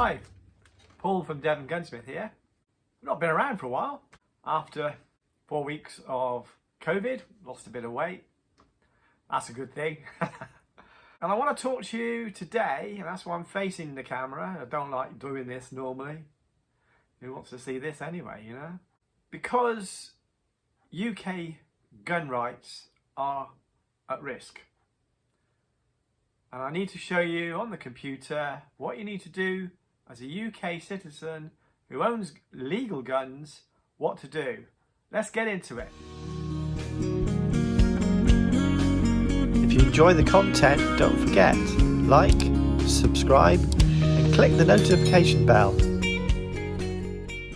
Hi, Paul from Devongunsmith here. We've not been around for a while. After 4 weeks of COVID, lost a bit of weight. That's a good thing. And I want to talk to you today, and that's why I'm facing the camera. I don't like doing this normally. Who wants to see this anyway, you know? Because UK gun rights are at risk. And I need to show you on the computer what you need to do as a UK citizen who owns legal guns, what to do. Let's get into it. If you enjoy the content, don't forget, like, subscribe and click the notification bell.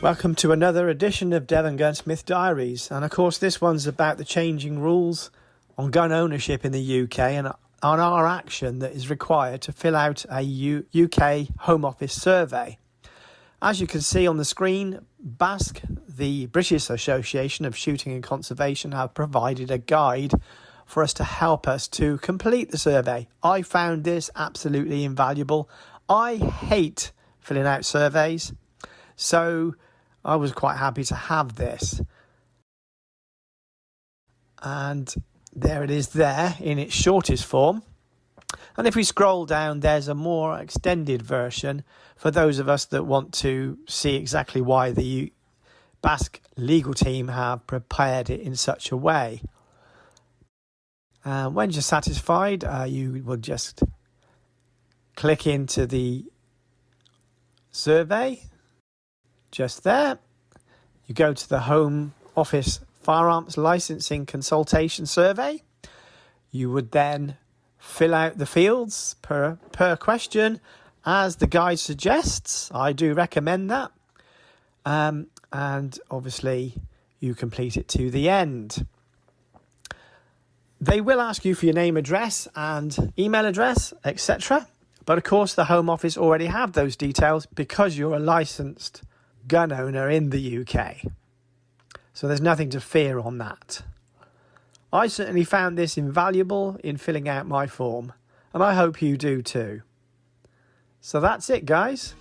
Welcome to another edition of Devongunsmith Diaries, and of course this one's about the changing rules on gun ownership in the UK and on our action that is required to fill out a UK Home Office survey. As you can see on the screen, BASC, the British Association of Shooting and Conservation, have provided a guide for us to help us to complete the survey. I found this absolutely invaluable. I hate filling out surveys, so I was quite happy to have this. And there it is there in its shortest form. And if we scroll down, there's a more extended version for those of us that want to see exactly why the BASC legal team have prepared it in such a way. When you're satisfied, you will just click into the survey. Just there. You go to the Home Office Firearms Licensing Consultation Survey. You would then fill out the fields per question as the guide suggests. I do recommend that. And obviously you complete it to the end. They will ask you for your name, address and email address, etc. But of course the Home Office already have those details because you're a licensed gun owner in the UK. So there's nothing to fear on that. I certainly found this invaluable in filling out my form, and I hope you do too. So that's it, guys.